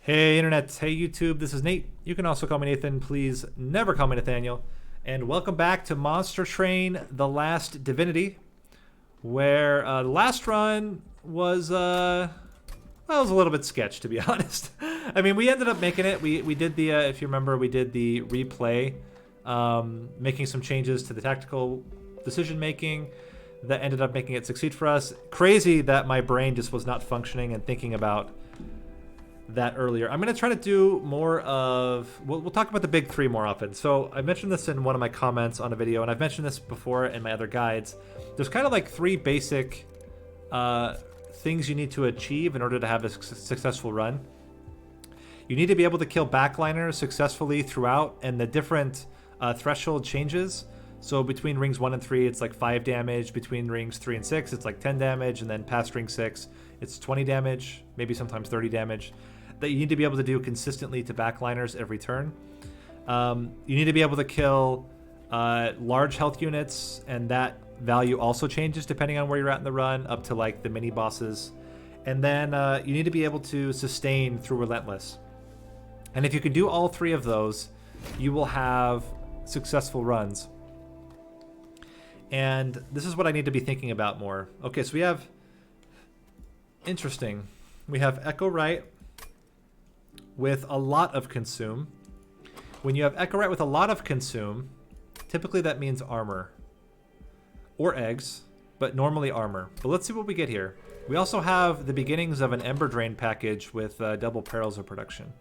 Hey internet, hey YouTube, this is Nate. You can also call me Nathan, please never call me Nathaniel. And welcome back to Monster Train The Last Divinity, where the last run was, well, it was a little bit sketch, to be honest. I mean, we ended up making it. We did the, if you remember, we did the replay, making some changes to the tactical decision making that ended up making it succeed for us. Crazy that my brain just was not functioning and thinking about that earlier. I'm going to try to do more of, we'll talk about the big three more often. So I mentioned this in one of my comments on a video, and I've mentioned this before in my other guides. There's kind of like three basic things you need to achieve in order to have a successful run. You need to be able to kill backliners successfully throughout, and the different threshold changes. So between rings 1 and 3, it's like 5 damage. Between rings 3 and 6, it's like 10 damage. And then past ring 6, it's 20 damage, maybe sometimes 30 damage. That you need to be able to do consistently to backliners every turn. You need to be able to kill large health units, and that value also changes depending on where you're at in the run, up to like the mini bosses. And then you need to be able to sustain through Relentless. And if you can do all three of those, you will have successful runs. And this is what I need to be thinking about more. Okay, so we have, interesting, we have Echo Right with a lot of consume. When you have Echo Right with a lot of consume, typically that means armor or eggs, but normally armor. But let's see what we get here. We also have the beginnings of an Ember Drain package with double Perils of Production.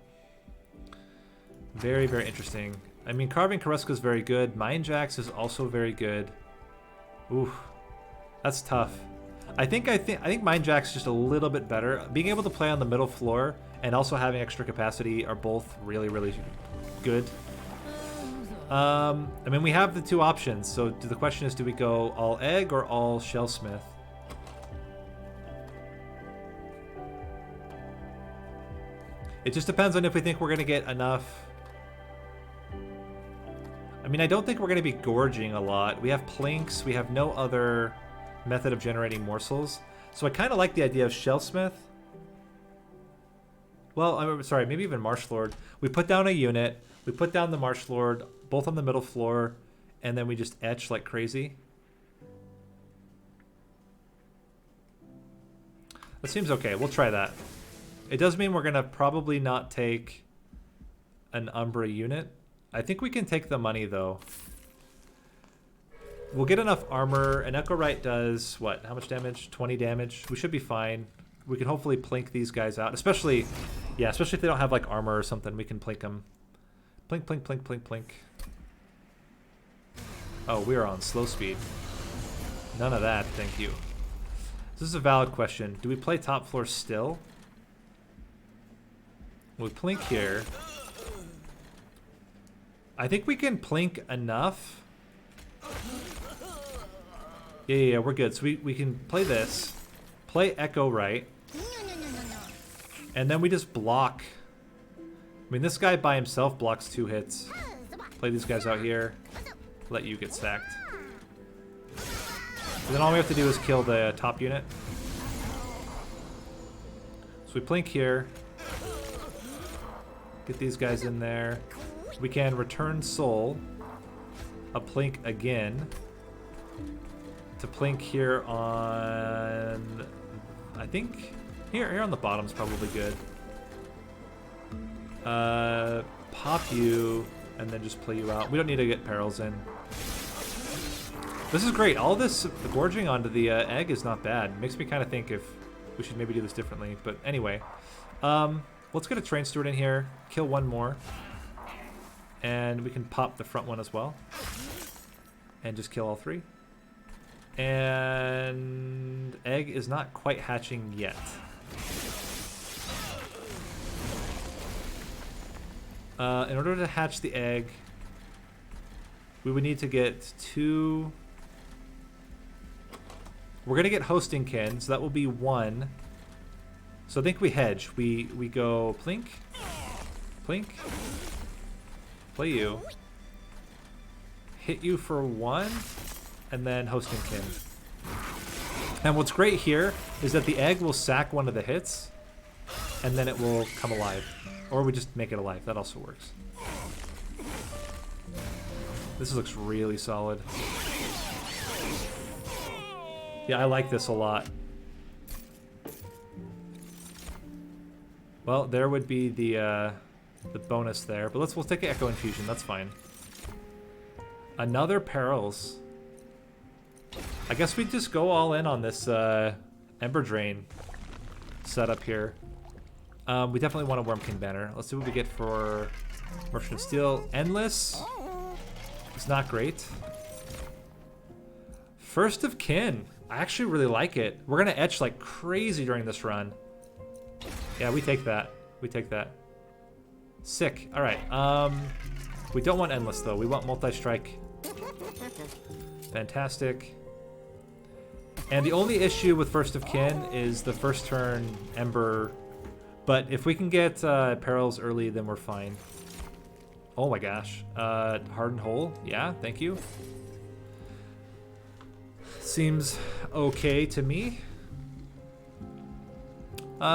Very, very interesting. I mean, Carving Karuska is very good. Mind Jacks is also very good. Ooh, that's tough. I think Mind Jack's just a little bit better. Being able to play on the middle floor and also having extra capacity are both really, really good. I mean, we have the two options. So the question is, do we go all egg or all Shellsmith? It just depends on if we think we're going to get enough. I mean, I don't think we're going to be gorging a lot. We have plinks. We have no other method of generating morsels. So I kind of like the idea of Shellsmith. Well, I'm sorry, maybe even Marsh-Lord. We put down a unit. We put down the Marsh-Lord, both on the middle floor, and then we just etch like crazy. That seems okay. We'll try that. It does mean we're going to probably not take an Umbra unit. I think we can take the money, though. We'll get enough armor. An Echo Right does, what, how much damage? 20 damage. We should be fine. We can hopefully plink these guys out. Especially, yeah, especially if they don't have, like, armor or something. We can plink them. Plink, plink, plink, plink, plink. Oh, we are on slow speed. None of that, thank you. This is a valid question. Do we play top floor still? We plink here. I think we can plink enough. Yeah, we're good. So we can play this. Play Echo Right. And then we just block. I mean, this guy by himself blocks 2 hits. Play these guys out here. Let you get stacked. And then all we have to do is kill the top unit. So we plink here. Get these guys in there. We can return soul, a plink again, to plink here on, I think, here on the bottom's probably good. Pop you, and then just play you out. We don't need to get perils in. This is great. All this gorging onto the egg is not bad. Makes me kind of think if we should maybe do this differently. But anyway, let's get a Train Steward in here, kill one more. And we can pop the front one as well. And just kill all 3. And egg is not quite hatching yet. In order to hatch the egg, we would need to get 2. We're going to get Hosting Kin, so that will be 1. So I think we hedge. We go plink, plink. Play you, hit you for 1, and then Hosting Kin. And what's great here is that the egg will sack one of the hits, and then it will come alive. Or we just make it alive. That also works. This looks really solid. Yeah, I like this a lot. Well, there would be the bonus there, but we'll take Echo Infusion. That's fine. Another Perils. I guess we just go all in on this Ember Drain setup here. We definitely want a Wormkin banner. Let's see what we get for Merchant of Steel. Endless. It's not great. First of Kin. I actually really like it. We're gonna etch like crazy during this run. Yeah, we take that. We take that. Sick. All right. We don't want Endless though. We want Multi-Strike. Fantastic. And the only issue with First of Kin is the first turn Ember. But if we can get Perils early, then we're fine. Oh my gosh. Hardened Hole. Yeah, thank you. Seems okay to me.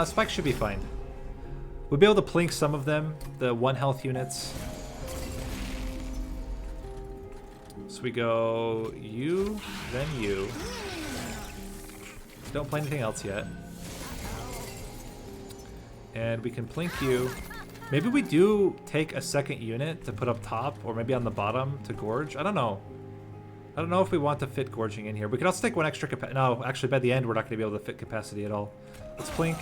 Spike should be fine. We'll be able to plink some of them, the 1 health units. So we go you, then you. Don't play anything else yet. And we can plink you. Maybe we do take a second unit to put up top, or maybe on the bottom to gorge. I don't know. I don't know if we want to fit gorging in here. We could also take 1 extra capacity. No, actually by the end we're not going to be able to fit capacity at all. Let's plink.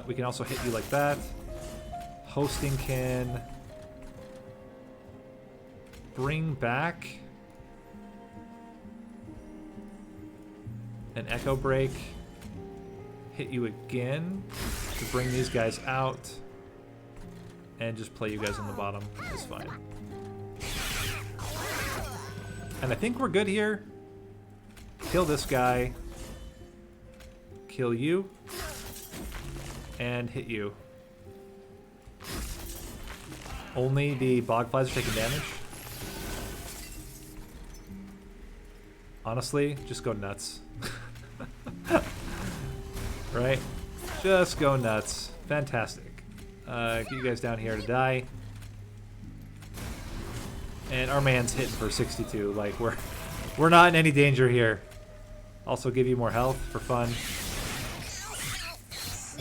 We can also hit you like that. Hosting can bring back an Echo Break. Hit you again to bring these guys out. And just play you guys on the bottom. It's fine. And I think we're good here. Kill this guy. Kill you. And hit you. Only the Bogflies are taking damage. Honestly, just go nuts. Right? Just go nuts. Fantastic. Get you guys down here to die. And our man's hitting for 62. Like, we're not in any danger here. Also give you more health for fun.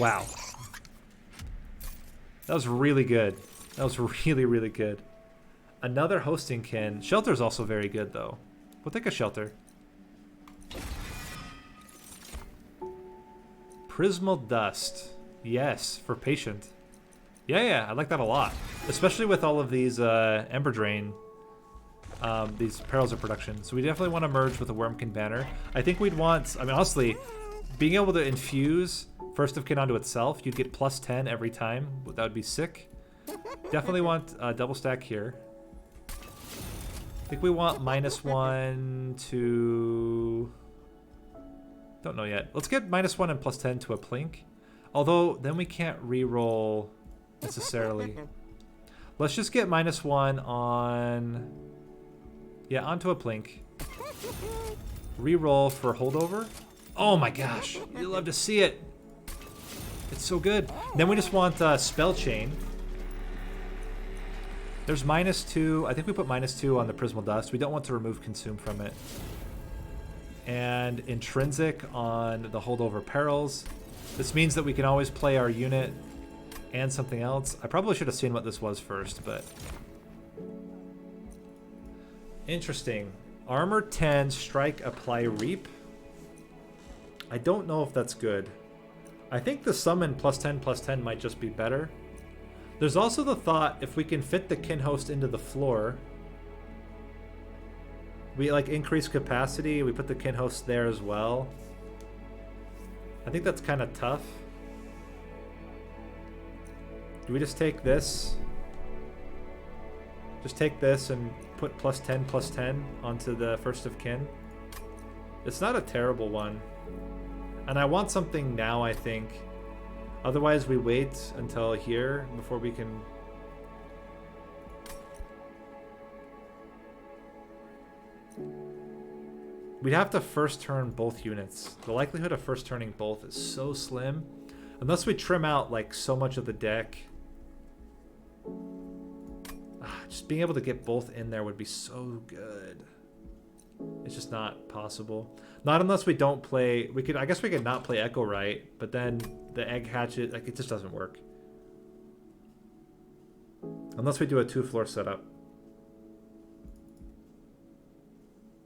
Wow. That was really good. That was really, really good. Another Hosting Kin. Shelter's also very good, though. We'll take a Shelter. Prismal Dust. Yes, for Patient. Yeah, I like that a lot. Especially with all of these Ember Drain, these Perils of Production. So we definitely want to merge with a Wormkin banner. I think we'd want, I mean, honestly, being able to infuse First of Kin onto itself, you'd get plus 10 every time. That would be sick. Definitely want a double stack here. I think we want -1 to... Don't know yet. Let's get -1 and plus 10 to a plink. Although, then we can't re-roll necessarily. Let's just get -1 on... Yeah, onto a plink. Re-roll for holdover. Oh my gosh, you love to see it. It's so good. Then we just want Spell Chain. There's -2. I think we put -2 on the Prismal Dust. We don't want to remove Consume from it. And Intrinsic on the holdover Perils. This means that we can always play our unit and something else. I probably should have seen what this was first, but... Interesting. Armor 10, Strike, Apply, Reap. I don't know if that's good. I think the summon +10/+10 might just be better. There's also the thought, if we can fit the Kin Host into the floor, we like increase capacity, we put the Kin Host there as well. I think that's kind of tough. Do we just take this? Just take this and put +10/+10 onto the First of Kin? It's not a terrible one. And I want something now, I think. Otherwise, we wait until here before we can... We'd have to first turn both units. The likelihood of first turning both is so slim. Unless we trim out like so much of the deck. Just being able to get both in there would be so good. It's just not possible. Not unless we don't play. We could. I guess we could not play Echo Right, but then the Egg Hatchet, like, it just doesn't work. Unless we do a 2-floor setup.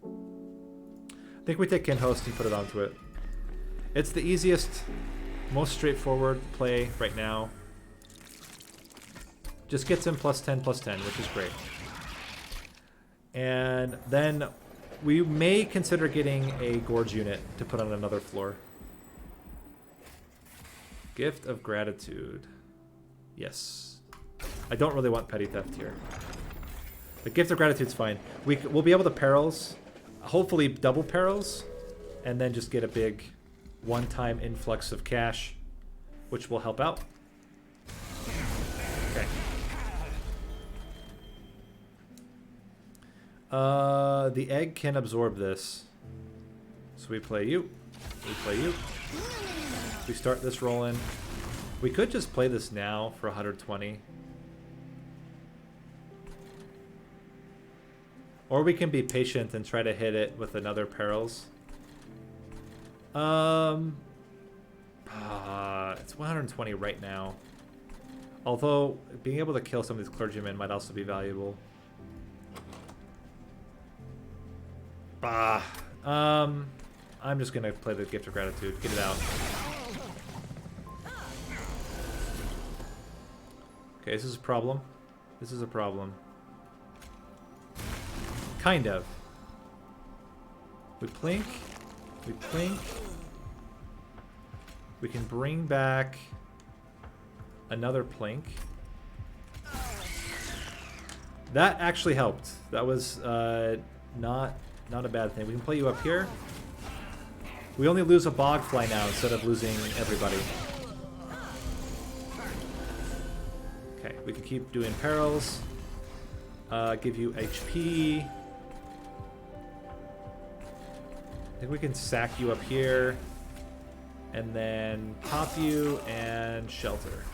I think we take Kinhost and put it onto it. It's the easiest, most straightforward play right now. Just gets him +10, +10, which is great. And then we may consider getting a Gorge unit to put on another floor. Gift of Gratitude. Yes. I don't really want Petty Theft here. The Gift of Gratitude's fine. We'll be able to perils, hopefully double perils, and then just get a big one-time influx of cash, which will help out. Okay. The egg can absorb this. So we play you. We play you. We start this rolling. We could just play this now for 120. Or we can be patient and try to hit it with another perils. It's 120 right now. Although being able to kill some of these clergymen might also be valuable. I'm just gonna play the Gift of Gratitude. Get it out. Okay, this is a problem. This is a problem. Kind of. We plink. We plink. We can bring back another plink. That actually helped. That was not a bad thing. We can play you up here. We only lose a Bogfly now instead of losing everybody. Okay, we can keep doing perils. Give you HP. I think we can sack you up here. And then pop you and shelter.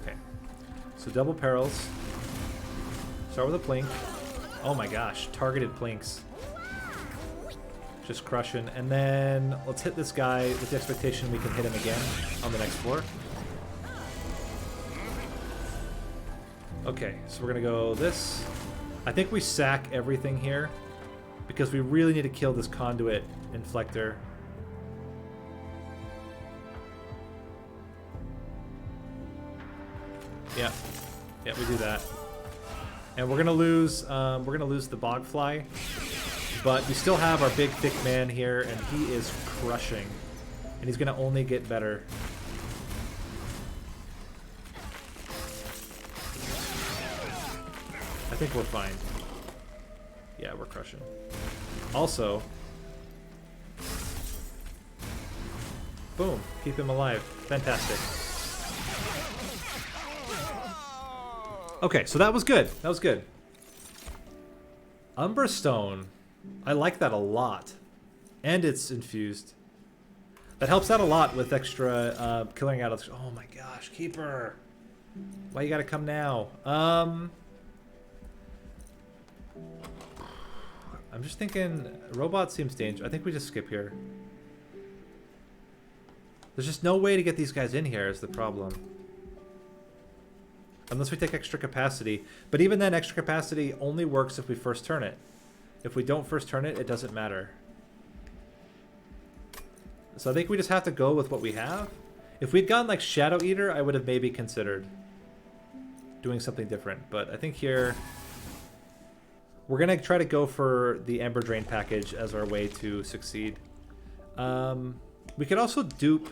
Okay. So double perils. Start with a plink. Oh my gosh, targeted plinks. Just crushing. And then let's hit this guy with the expectation we can hit him again on the next floor. Okay, so we're gonna go this. I think we sack everything here because we really need to kill this conduit inflector. Yeah, yeah, we do that. And we're gonna lose the Bogfly, but we still have our big thick man here, and he is crushing, and he's gonna only get better. I think we're fine. Yeah, we're crushing. Also, boom, keep him alive. Fantastic. Okay, so that was good. That was good. Umberstone. I like that a lot. And it's infused. That helps out a lot with extra killing out of... Oh my gosh, Keeper. Why you gotta come now? I'm just thinking, robot seems dangerous. I think we just skip here. There's just no way to get these guys in here is the problem. Unless we take extra capacity. But even then, extra capacity only works if we first turn it. If we don't first turn it, it doesn't matter. So I think we just have to go with what we have. If we'd gotten like Shadow Eater, I would have maybe considered doing something different. But I think here... we're going to try to go for the Ember Drain package as our way to succeed. We could also dupe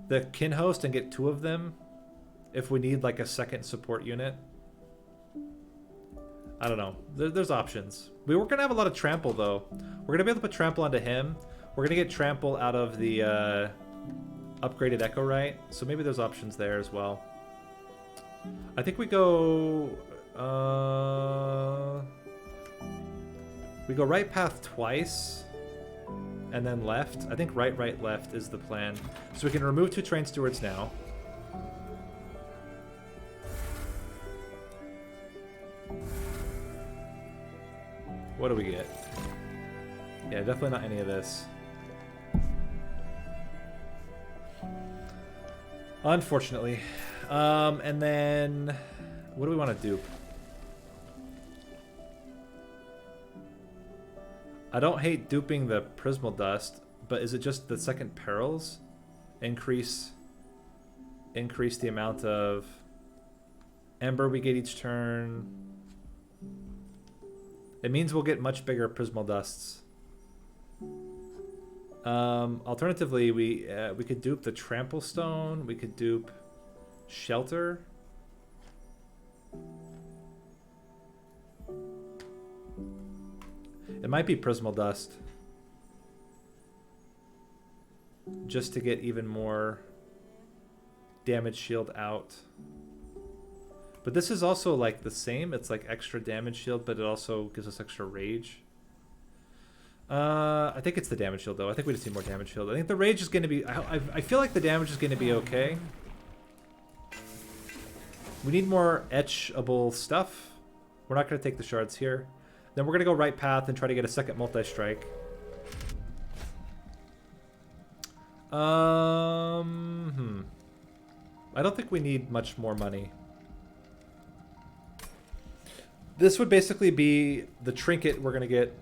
the Kinhost and get 2 of them if we need like a second support unit. I don't know. There's options. We were going to have a lot of trample though. We're going to be able to put trample onto him. We're going to get trample out of the upgraded Echo Right. So maybe there's options there as well. I think we go... We go right path twice, and then left. I think right, right, left is the plan. So we can remove 2 train stewards now. What do we get? Yeah, definitely not any of this. Unfortunately. And then, what do we want to do? I don't hate duping the Prismal Dust, but is it just the second perils? Increase the amount of Ember we get each turn. It means we'll get much bigger Prismal Dusts. Alternatively, we could dupe the Trample Stone. We could dupe Shelter. It might be Prismal Dust. Just to get even more damage shield out. But this is also like the same. It's like extra damage shield, but it also gives us extra rage. I think it's the damage shield though. I think we just need more damage shield. I think the rage is going to be... I feel like the damage is going to be okay. We need more etchable stuff. We're not going to take the shards here. Then we're going to go right path and try to get a second multi-strike. I don't think we need much more money. This would basically be the trinket we're going to get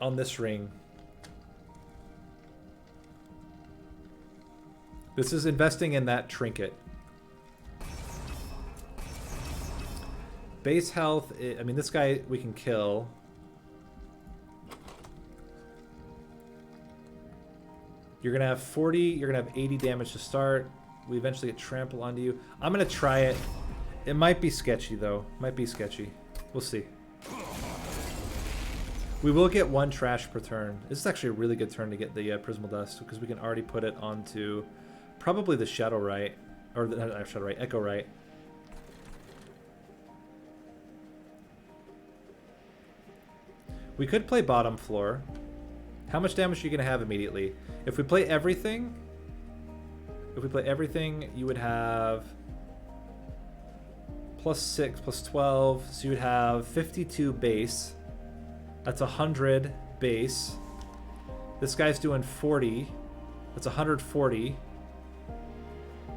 on this ring. This is investing in that trinket. Base health, I mean, this guy we can kill. You're going to have 40, you're going to have 80 damage to start. We eventually get trample onto you. I'm going to try it. It might be sketchy, though. Might be sketchy. We'll see. We will get 1 trash per turn. This is actually a really good turn to get the Prismal Dust, because we can already put it onto probably the Shadow Right. Or the Shadow Right, Echo Right. We could play bottom floor. How much damage are you going to have immediately? If we play everything, you would have +6, +12, so you would have 52 base. That's 100 base. This guy's doing 40. That's 140.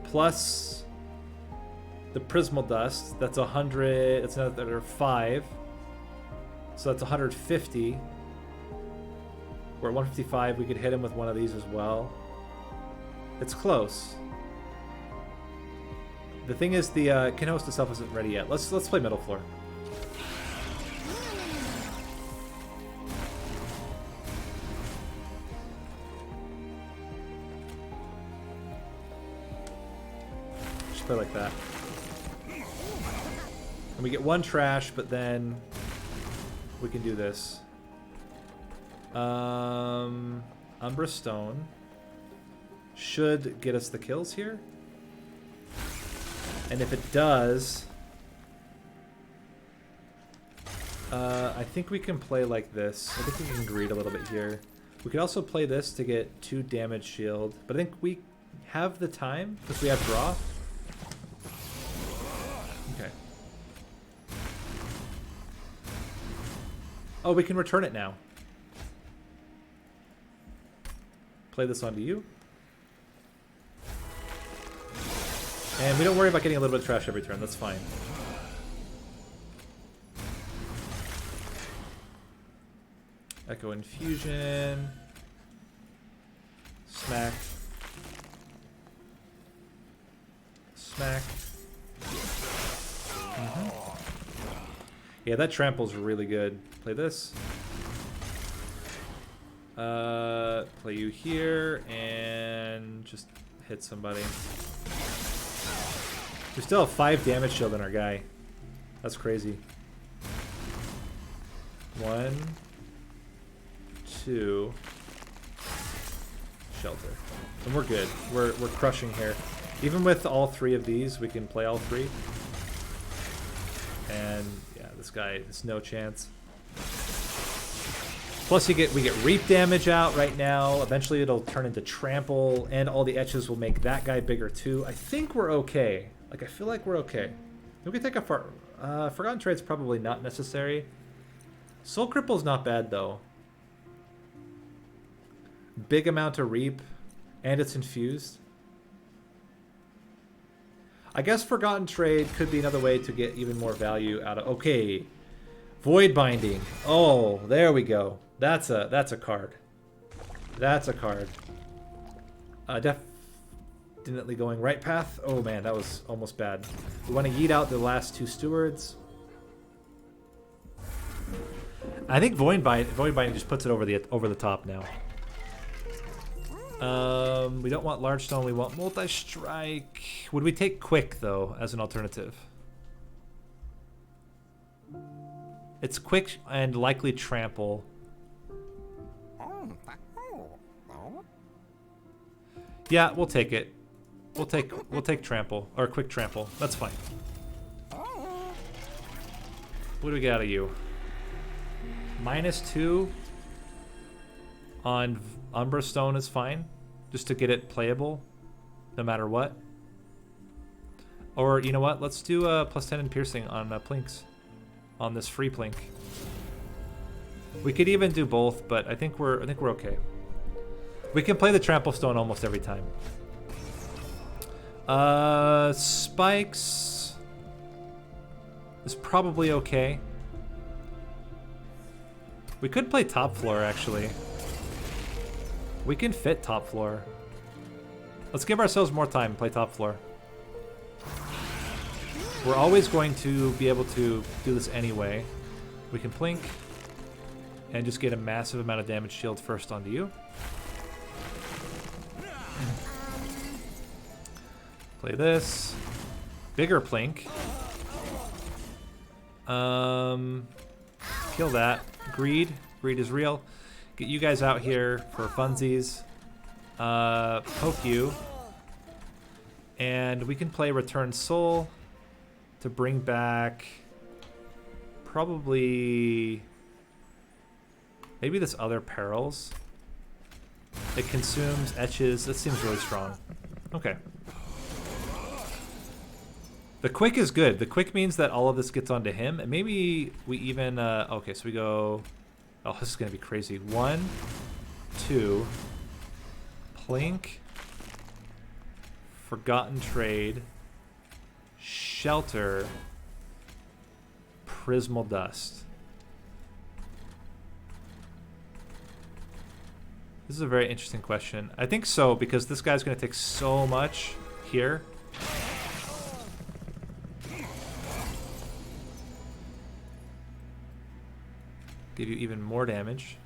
Plus the Prismal Dust. That's 100. That's another 5. So that's 150. We're at 155. We could hit him with one of these as well. It's close. The thing is, the Kinhost itself isn't ready yet. Let's play middle floor. Just play like that. And we get 1 trash, but then we can do this. Umbra Stone should get us the kills here. And if it does, I think we can play like this. I think we can greed a little bit here. We could also play this to get 2 damage shield, but I think we have the time because we have draw. Okay. Oh, we can return it now. Play this onto you. And we don't worry about getting a little bit of trash every turn. That's fine. Echo Infusion. Smack. Smack. Yeah, that trample's really good. Play this. Play you here and just hit somebody. We still have 5 damage shield on our guy. That's crazy. 1, 2, Shelter. And we're good. We're crushing here. Even with all 3 of these, we can play all 3. And yeah, this guy has no chance. Plus we get reap damage out right now. Eventually it'll turn into trample, and all the etches will make that guy bigger too. I think we're okay. Like, I feel like we're okay. We can take a Forgotten Trade's probably not necessary. Soul Cripple's not bad though. Big amount of reap, and it's infused. I guess Forgotten Trade could be another way to get even more value out of. Okay, Void Binding. Oh, there we go. That's a card. That's a card. Definitely going right path. Oh man, that was almost bad. We want to yeet out the last 2 stewards. I think Void Binding just puts it over the top now. We don't want Large Stone, we want Multi-Strike. Would we take Quick, though, as an alternative? It's Quick and likely Trample. Yeah, we'll take it. We'll take Trample, or Quick Trample. That's fine. What do we get out of you? -2 on Umbra Stone is fine, just to get it playable, no matter what. Or you know what? Let's do +10 in piercing on Plinks, on this free Plink. We could even do both, but I think we're okay. We can play the Trample Stone almost every time. Spikes is probably okay. We could play top floor actually. We can fit top floor. Let's give ourselves more time and play top floor. We're always going to be able to do this anyway. We can Plink and just get a massive amount of damage shield first onto you. Play this. Bigger Plink. Kill that. Greed. Greed is real. Get you guys out here for funsies. Poke you. And we can play Return Soul to bring back probably maybe this other Perils. It consumes, etches. That seems really strong. Okay. The Quick is good. The Quick means that all of this gets onto him. And maybe we even... okay, so we go... Oh, this is going to be crazy. 1, 2... Plink... Forgotten Trade... Shelter... Prismal Dust. This is a very interesting question. I think so, because this guy's going to take so much here. Give you even more damage.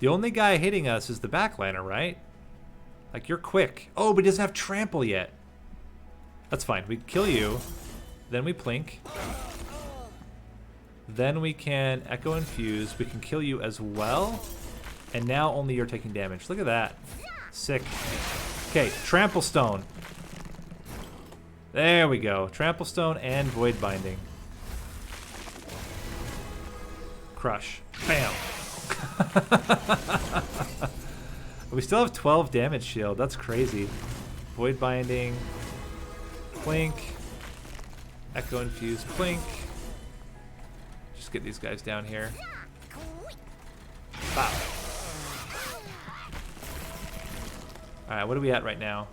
The only guy hitting us is the backliner, right? Like, you're quick. Oh, but he doesn't have trample yet. That's fine. We kill you. Then we Plink. Then we can Echo Infuse. We can kill you as well. And now only you're taking damage. Look at that. Sick. Okay, Trample Stone. There we go. Trample Stone and Void Binding. Crush. Bam. We still have 12 damage shield. That's crazy. Void Binding. Plink. Echo Infuse. Plink. Just get these guys down here. Wow. Alright, what are we at right now?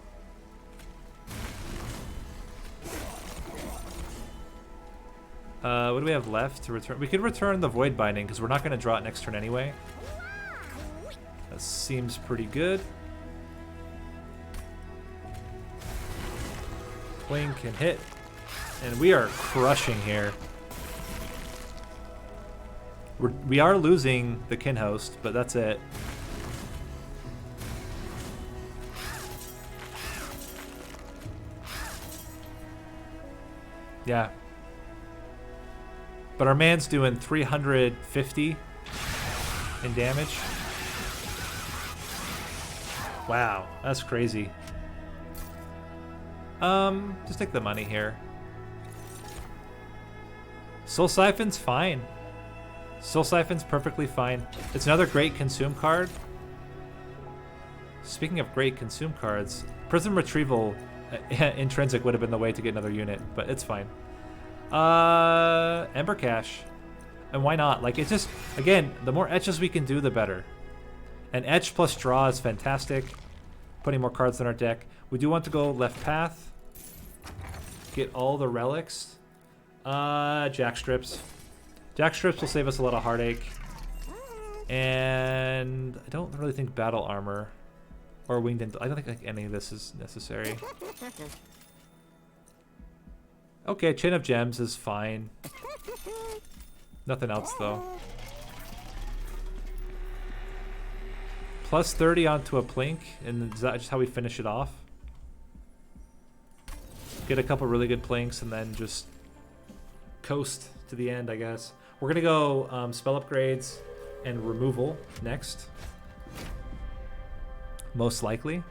What do we have left to return? We could return the Void Binding because we're not going to draw it next turn anyway. That seems pretty good. Plink can hit. And we are crushing here. We are losing the Kin Host, but that's it. Yeah. But our man's doing 350 in damage. Wow, that's crazy. Just take the money here. Soul Siphon's fine. Soul Siphon's perfectly fine. It's another great consume card. Speaking of great consume cards, Prism Retrieval intrinsic would have been the way to get another unit, but it's fine. Ember Cache. And why not? Like, it's just, again, the more etches we can do, the better. And etch plus draw is fantastic. Putting more cards in our deck. We do want to go left path. Get all the relics. Jack Strips. Jack Strips will save us a lot of heartache. And I don't really think Battle Armor or Winged I don't think like, any of this is necessary. Okay, Chain of Gems is fine. Nothing else, though. Plus 30 onto a Plink, and is that just how we finish it off? Get a couple really good Plinks, and then just coast to the end, I guess. We're going to go spell upgrades and removal next. Most likely.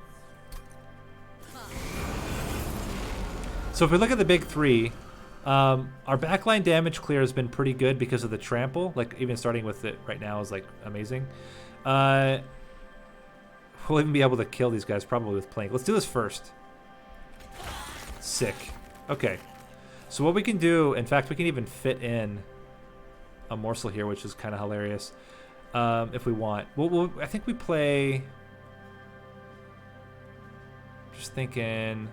So if we look at the big three, our backline damage clear has been pretty good because of the trample. Like, even starting with it right now is, like, amazing. We'll even be able to kill these guys probably with Plank. Let's do this first. Sick. Okay. So what we can do, in fact, we can even fit in a morsel here, which is kind of hilarious, if we want. I think we play... Just thinking...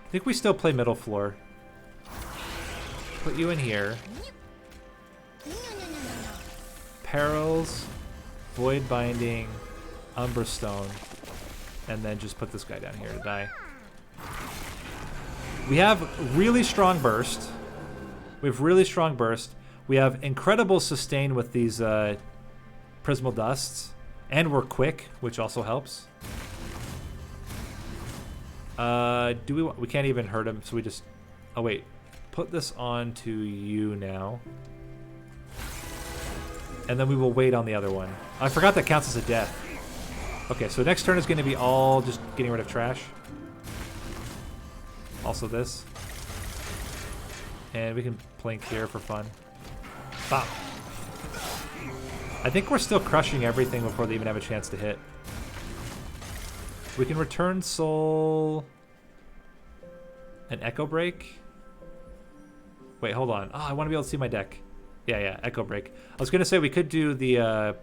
I think we still play middle floor. Put you in here. Perils, Void Binding, Umberstone, and then just put this guy down here to die. We have really strong burst. We have really strong burst. We have incredible sustain with these Prismal Dusts, and we're quick, which also helps. We can't even hurt him, so we just... Oh, wait. Put this on to you now. And then we will wait on the other one. I forgot that counts as a death. Okay, so next turn is going to be all just getting rid of trash. Also this. And we can Plink here for fun. Bop. I think we're still crushing everything before they even have a chance to hit. We can return Soul... An Echo Break? Wait, hold on. Oh, I want to be able to see my deck. Yeah, Echo Break. I was going to say we could do the...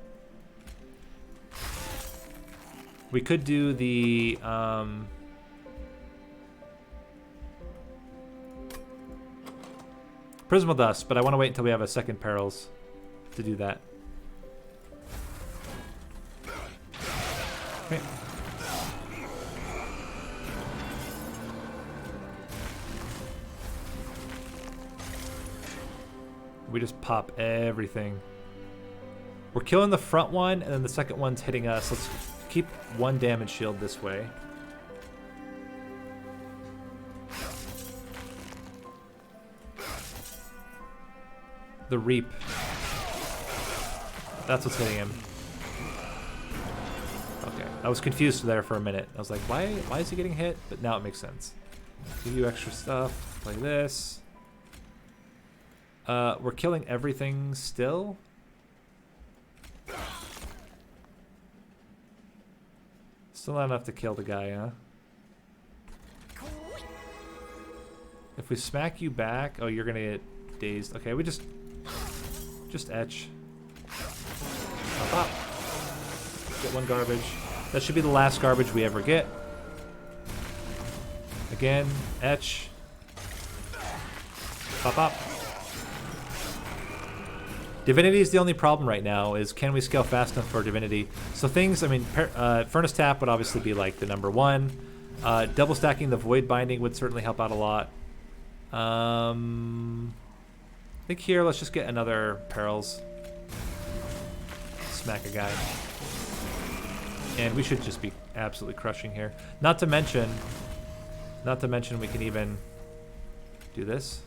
Prismal Dust, but I want to wait until we have a second Perils to do that. Okay. We just pop everything. We're killing the front one, and then the second one's hitting us. Let's keep one damage shield this way. The Reap. That's what's hitting him. Okay, I was confused there for a minute. I was like, why is he getting hit? But now it makes sense. Give you extra stuff. Play this. We're killing everything still. Still not enough to kill the guy, huh? If we smack you back... Oh, you're gonna get dazed. Okay, we just etch. Pop, pop. Get one garbage. That should be the last garbage we ever get. Again, etch. Pop, pop. Divinity is the only problem right now, is can we scale fast enough for Divinity? So things, I mean, Furnace Tap would obviously be like the #1. Double stacking the Void Binding would certainly help out a lot. I think here, let's just get another Perils. Smack a guy. And we should just be absolutely crushing here. Not to mention we can even do this.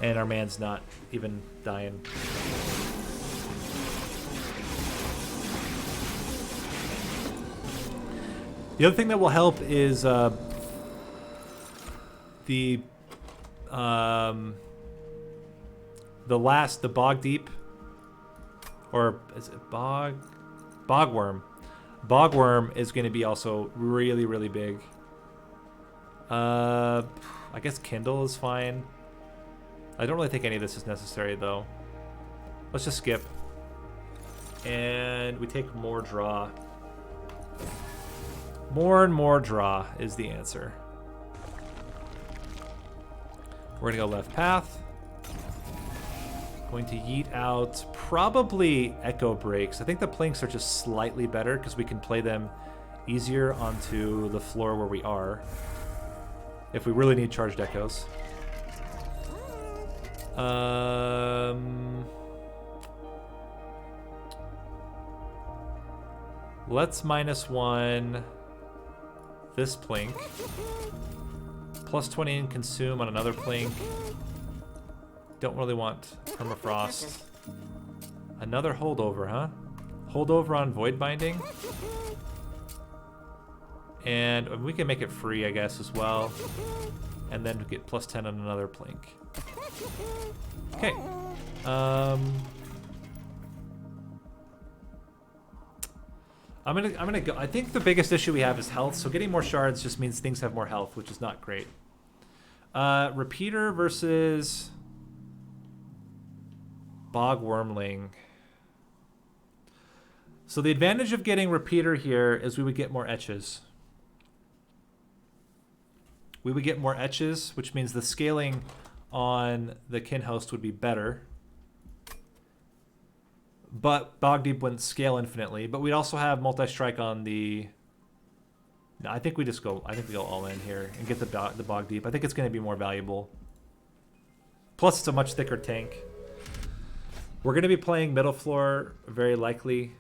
And our man's not even dying. The other thing that will help is the bog deep, or is it bogworm? Bogworm is going to be also really, really big. I guess Kindle is fine. I don't really think any of this is necessary though. Let's just skip. And we take more draw. More and more draw is the answer. We're gonna go left path. Going to yeet out probably Echo Breaks. I think the plinks are just slightly better because we can play them easier onto the floor where we are. If we really need charged echoes. Let's -1 this plink. +20 in consume on another plink. Don't really want permafrost. Another holdover, huh? Holdover on void binding. And we can make it free, I guess, as well. And then we get +10 on another plink. Okay. I'm gonna go. I think the biggest issue we have is health. So getting more shards just means things have more health, which is not great. Repeater versus Bog Wormling. So the advantage of getting Repeater here is we would get more etches. We would get more etches, which means the scaling on the kin host would be better. But Bog Deep wouldn't scale infinitely. But we'd also have multi-strike on the... No, I think we just go... I think we go all in here and get the Bog Deep. I think it's going to be more valuable. Plus, it's a much thicker tank. We're going to be playing middle floor, very likely.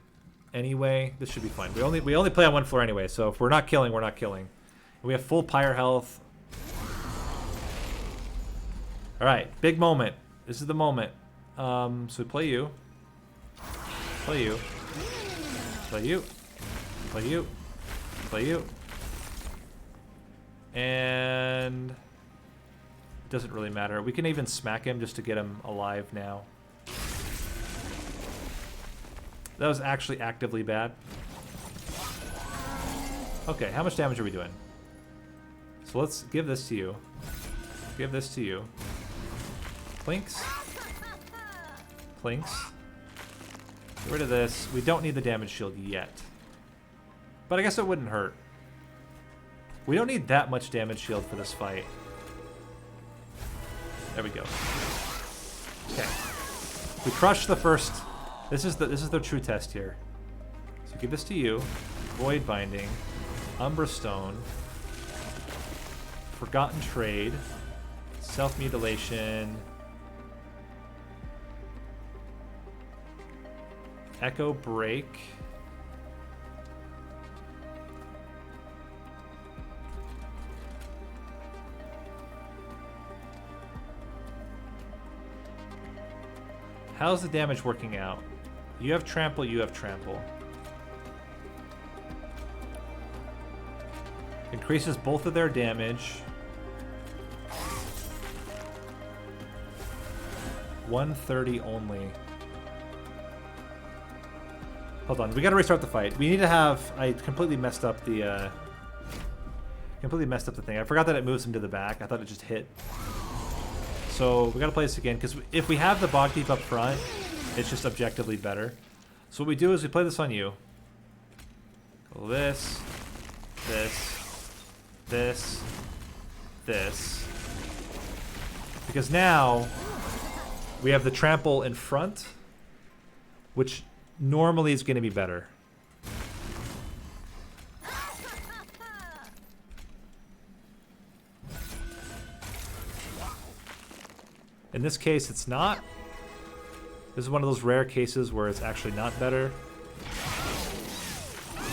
Anyway, this should be fine. We only play on one floor anyway, so if we're not killing, we're not killing. We have full pyre health. All right, big moment. This is the moment. So we play you. Play you. Play you. Play you. Play you. And it doesn't really matter. We can even smack him just to get him alive now. That was actually actively bad. Okay, how much damage are we doing? So let's give this to you. Give this to you. Plinks. Plinks. Get rid of this. We don't need the damage shield yet. But I guess it wouldn't hurt. We don't need that much damage shield for this fight. There we go. Okay. We crushed the first... This is the true test here. So give this to you. Void Binding. Umbra Stone. Forgotten Trade. Self-Mutilation. Echo Break. How's the damage working out? You have trample, you have trample. Increases both of their damage. 130 only. Hold on, we gotta restart the fight. We need to have... I completely messed up the thing. I forgot that it moves him to the back. I thought it just hit. So we gotta play this again, because if we have the Bog Deep up front, it's just objectively better. So what we do is we play this on you. This, this, this, this. Because now we have the trample in front, which normally is going to be better. In this case, it's not. This is one of those rare cases where it's actually not better.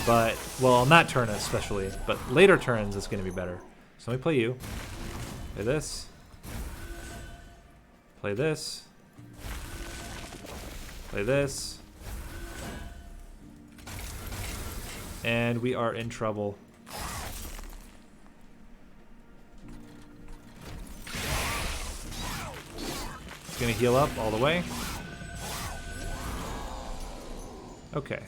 But, well, not turn especially, but later turns it's going to be better. So let me play you. Play this. Play this. Play this. And we are in trouble. It's gonna heal up all the way. Okay.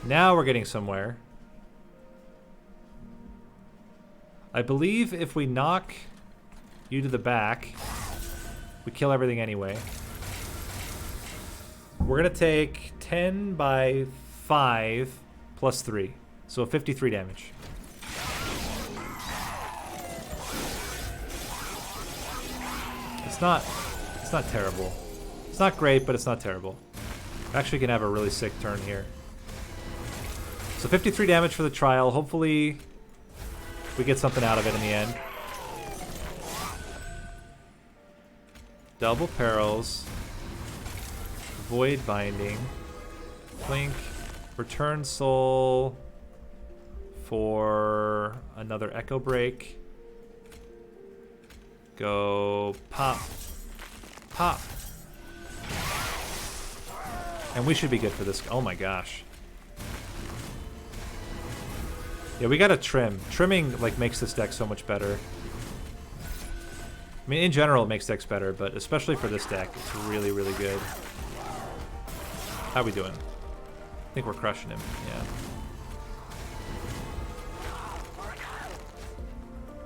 Now we're getting somewhere. I believe if we knock you to the back, we kill everything anyway. We're gonna take 10 by 5 plus 3. So 53 damage. It's not terrible. It's not great, but it's not terrible. Actually can have a really sick turn here. So 53 damage for the trial. Hopefully we get something out of it in the end. Double perils. Void binding. Blink. Return soul for another echo break. Go pop. Pop. And we should be good for this. Oh my gosh. Yeah, we gotta trim. Trimming like makes this deck so much better. I mean, in general it makes decks better, but especially for this deck, it's really, really good. How we doing? I think we're crushing him, yeah.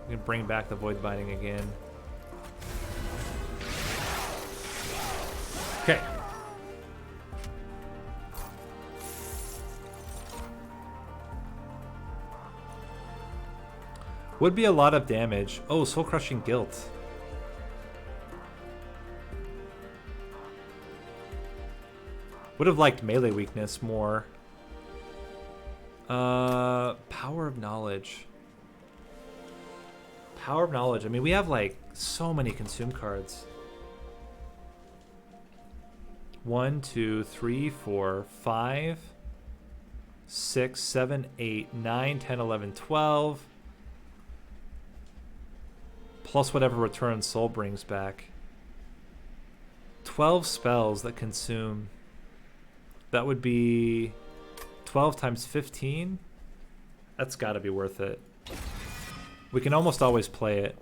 We can bring back the Void Binding again. Okay. Would be a lot of damage. Oh, Soul Crushing Guilt. Would have liked melee weakness more. Power of Knowledge. Power of Knowledge. I mean, we have like so many consume cards. 1, 2, 3, 4, 5, 6, 7, 8, 9, 10, 11, 12. Plus whatever Return Soul brings back. 12 spells that consume. That would be 12 times 15. That's got to be worth it. We can almost always play it.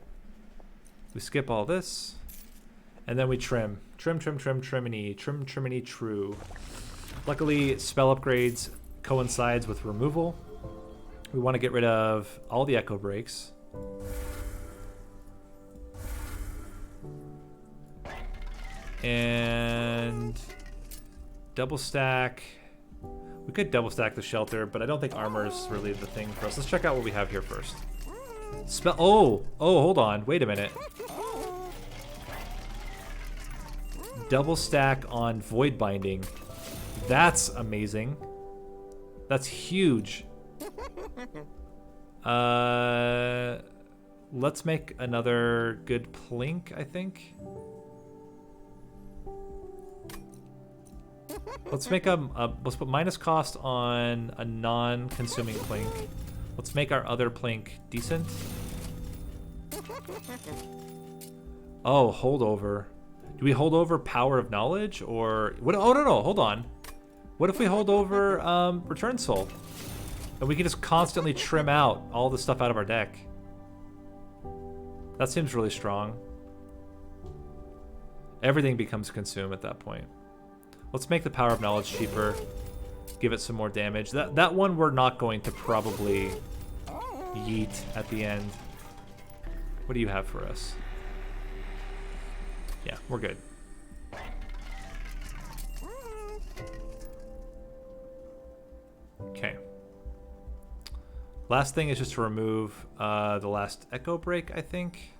We skip all this. And then we trim. Trim, triminy, triminy, true. Luckily, spell upgrades coincides with removal. We want to get rid of all the echo breaks. And double stack. We could double stack the shelter, but I don't think armor is really the thing for us. Let's check out what we have here first. Spell. Oh, hold on. Wait a minute. Double stack on Void Binding. That's amazing. That's huge. Let's make another good plink, I think. Let's make let's put minus cost on a non-consuming plink. Let's make our other plink decent. Oh, holdover. Do we hold over Power of Knowledge or what? Oh no, hold on. What if we hold over Return Soul? And we can just constantly trim out all the stuff out of our deck. That seems really strong. Everything becomes consumed at that point. Let's make the Power of Knowledge cheaper. Give it some more damage. That one we're not going to probably yeet at the end. What do you have for us? Yeah, we're good. Okay. Last thing is just to remove the last Echo Break, I think.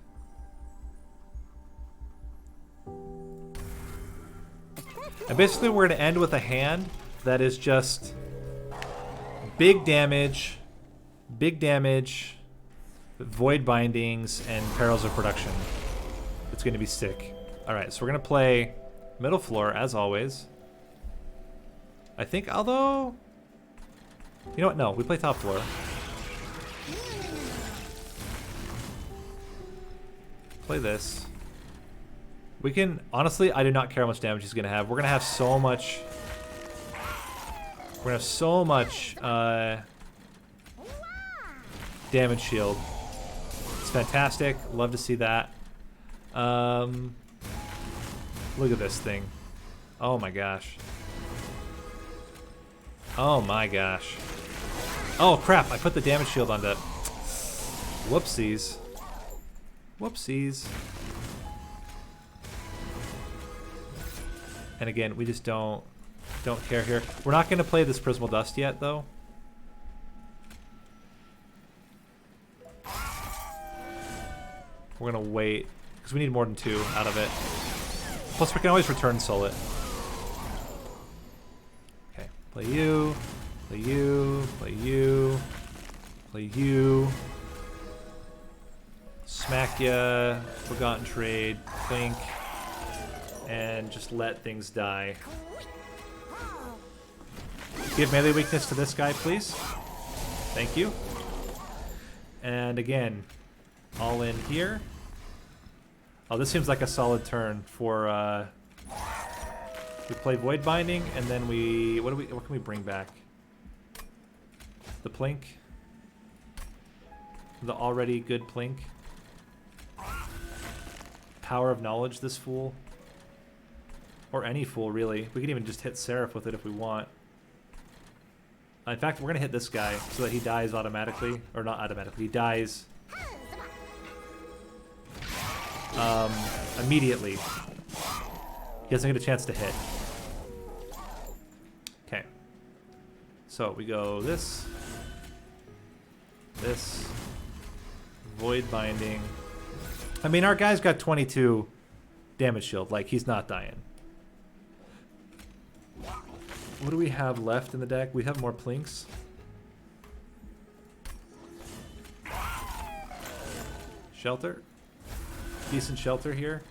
And basically we're going to end with a hand that is just big damage, Void Bindings, and Perils of Production. It's going to be sick. Alright, so we're going to play middle floor, as always. I think, although... You know what? No, we play top floor. Play this. We can... Honestly, I do not care how much damage he's going to have. We're going to have so much... We're going to have so much damage shield. It's fantastic. Love to see that. Look at this thing. Oh my gosh. Oh my gosh. Oh crap, I put the damage shield on that. Whoopsies. Whoopsies. And again, we just don't care here. We're not going to play this Prismal Dust yet, though. We're going to wait, because we need more than 2 out of it. Plus, we can always return soul it. Okay, play you, play you, play you, play you. Smack ya, Forgotten Trade, Clink, and just let things die. Give melee weakness to this guy, please. Thank you. And again, all in here. Oh, this seems like a solid turn for. We play Void Binding, and then we what can we bring back? The Plink. The already good Plink. Power of Knowledge, this fool. Or any fool, really. We can even just hit Seraph with it if we want. In fact, we're going to hit this guy so that he dies automatically. Or not automatically. He dies immediately. He doesn't get a chance to hit. Okay. So we go this. This. Void Binding. I mean, our guy's got 22 damage shield. Like, he's not dying. What do we have left in the deck? We have more Plinks. Shelter. Decent shelter here.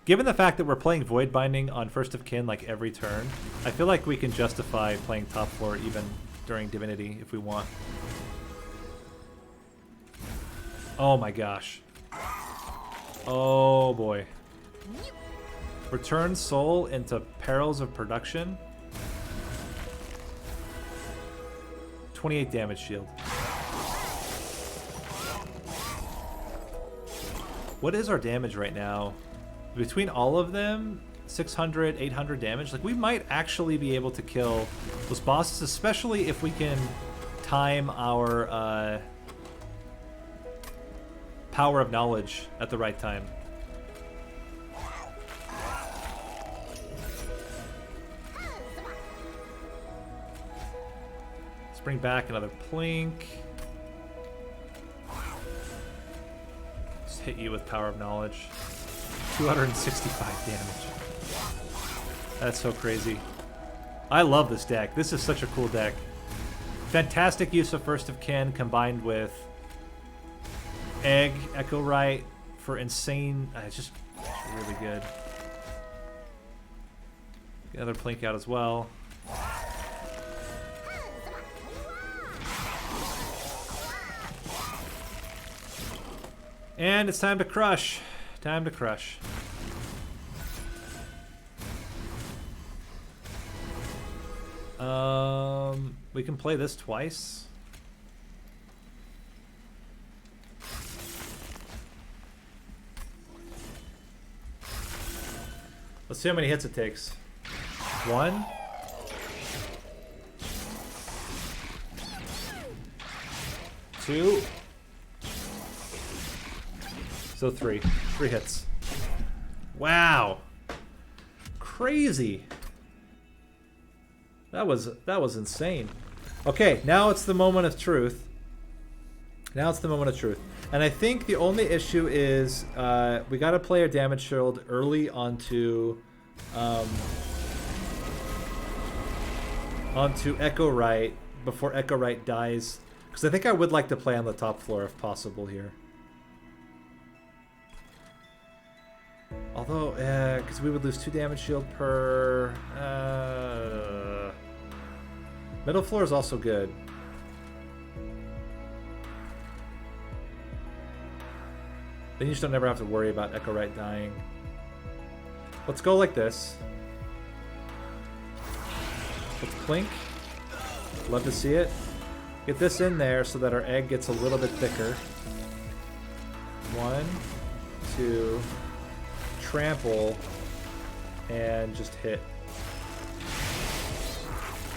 Given the fact that we're playing Void Binding on First of Kin like every turn, I feel like we can justify playing top 4 even during Divinity if we want. Oh my gosh. Oh boy. Return soul into Perils of Production. 28 damage shield. What is our damage right now? Between all of them, 600, 800 damage. Like, we might actually be able to kill those bosses, especially if we can time our Power of Knowledge at the right time. Let's bring back another Plink. Just hit you with Power of Knowledge. 265 damage. That's so crazy. I love this deck. This is such a cool deck. Fantastic use of First of Kin combined with Egg, Echo Right for insane. It's just really good. Get another Plink out as well. And it's time to crush. Time to crush. We can play this twice. Let's see how many hits it takes. 1. 2. So 3. 3 hits. Wow. Crazy. That was insane. Okay, now it's the moment of truth. Now it's the moment of truth. And I think the only issue is we got to play our damage shield early onto Echo Right before Echo Right dies. Because I think I would like to play on the top floor if possible here. Although, because we would lose 2 damage shield per... middle floor is also good. Then you just don't ever have to worry about Echo Right dying. Let's go like this. Let's Plink. Love to see it. Get this in there so that our egg gets a little bit thicker. 1, 2, trample, and just hit.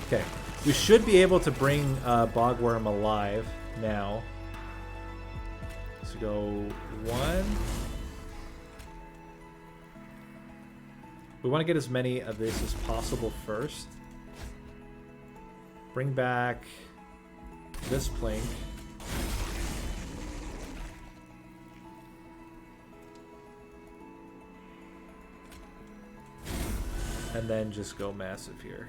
Okay, we should be able to bring Bogworm alive now. So go 1. We want to get as many of this as possible first. Bring back this plank. And then just go massive here.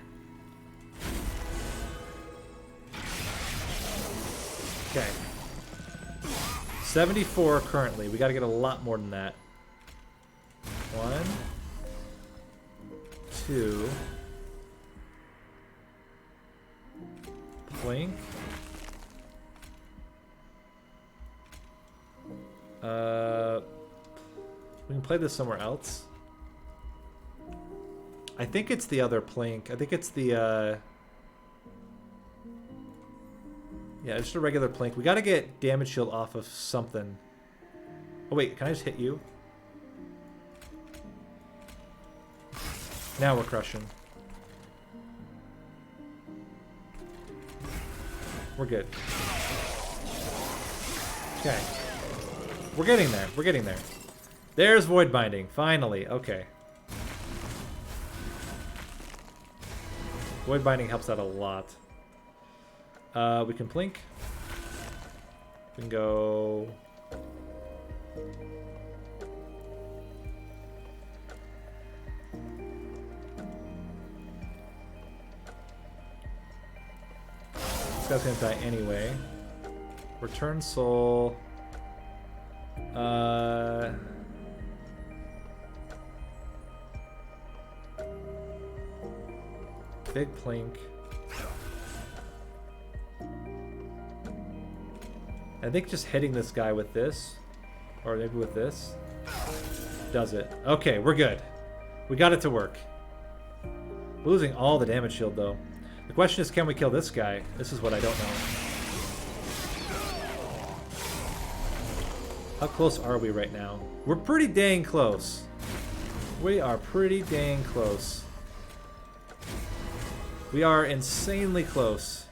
Okay. 74 currently. We got to get a lot more than that. 1, 2. Plink. We can play this somewhere else. I think it's the other plink. I think it's the yeah, just a regular plink. We gotta get damage shield off of something. Oh wait, can I just hit you? Now we're crushing. We're good. Okay. We're getting there. We're getting there. There's Void Binding. Finally. Okay. Void Binding helps out a lot. We can plink. We can go... This guy's gonna die anyway. Return Soul. Big plink. I think just hitting this guy with this, or maybe with this, does it. Okay, we're good. We got it to work. We're losing all the damage shield though. The question is, can we kill this guy? This is what I don't know. How close are we right now? We're pretty dang close. We are pretty dang close. We are insanely close.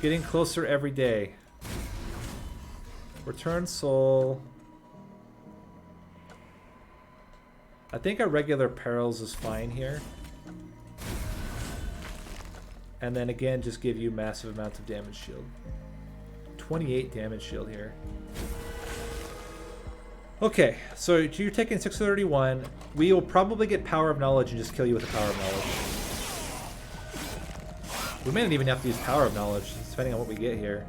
Getting closer every day. Return Soul. I think our regular perils is fine here. And then again, just give you massive amounts of damage shield. 28 damage shield here. Okay, so you're taking 631. We will probably get Power of Knowledge and just kill you with the Power of Knowledge. We may not even have to use Power of Knowledge, depending on what we get here.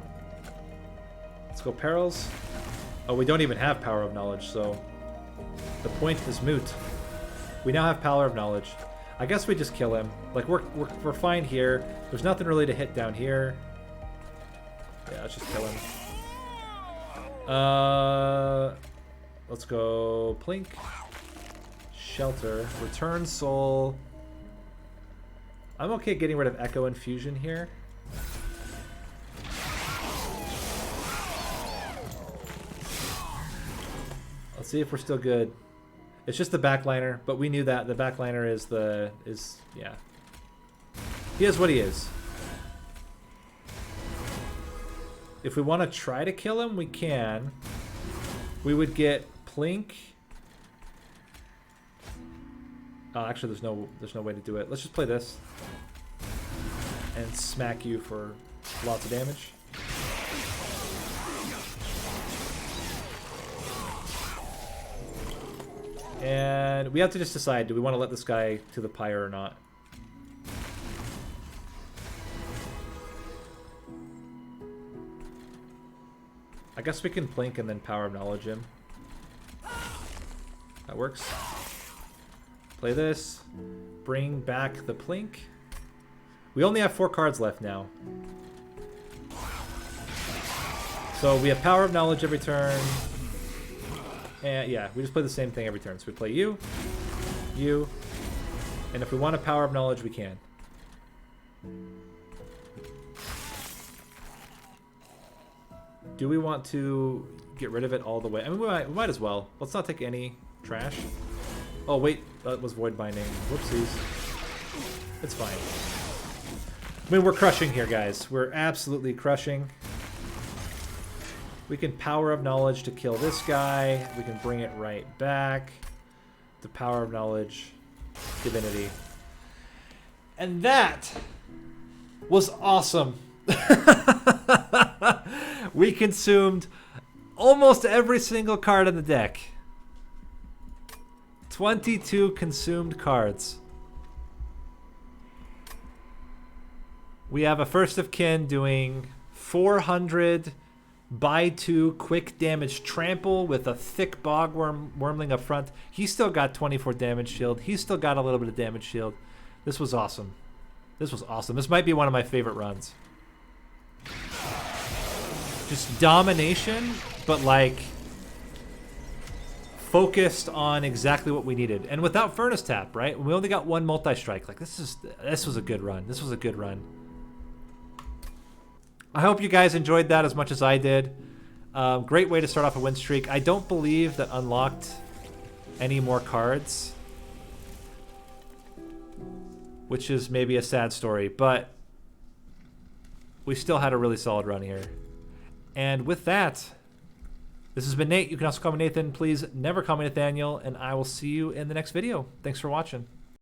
Let's go Perils. Oh, we don't even have Power of Knowledge, so the point is moot. We now have Power of Knowledge. I guess we just kill him. Like, we're fine here. There's nothing really to hit down here. Yeah, let's just kill him. Let's go Plink. Shelter. Return Soul. I'm okay getting rid of Echo Infusion here. Let's see if we're still good. It's just the backliner, but we knew that the backliner is yeah. He is what he is. If we want to try to kill him, we can. We would get Plink. Oh, actually, there's no way to do it. Let's just play this and smack you for lots of damage. And we have to just decide, do we want to let this guy to the pyre or not? I guess we can Plink and then Power of Knowledge him. That works. Play this. Bring back the Plink. We only have 4 cards left now. So we have Power of Knowledge every turn. And yeah, we just play the same thing every turn. So we play you, and if we want a Power of Knowledge, we can. Do we want to get rid of it all the way? I mean, we might as well. Let's not take any trash. Oh, wait. That was void binding. Whoopsies. It's fine. I mean, we're crushing here, guys. We're absolutely crushing. We can Power of Knowledge to kill this guy. We can bring it right back. The Power of Knowledge. Divinity. And that was awesome. We consumed almost every single card in the deck. 22 consumed cards. We have a First of Kin doing 400 by 2 quick damage trample with a thick bog wormling up front. He still got 24 damage shield. He still got a little bit of damage shield. This was awesome. This was awesome. This might be one of my favorite runs. Just domination, but like focused on exactly what we needed. And without Furnace Tap, right? We only got one multi-strike. Like this was a good run. This was a good run. I hope you guys enjoyed that as much as I did. Great way to start off a win streak. I don't believe that unlocked any more cards, which is maybe a sad story, but we still had a really solid run here. And with that, this has been Nate. You can also call me Nathan. Please never call me Nathaniel, and I will see you in the next video. Thanks for watching.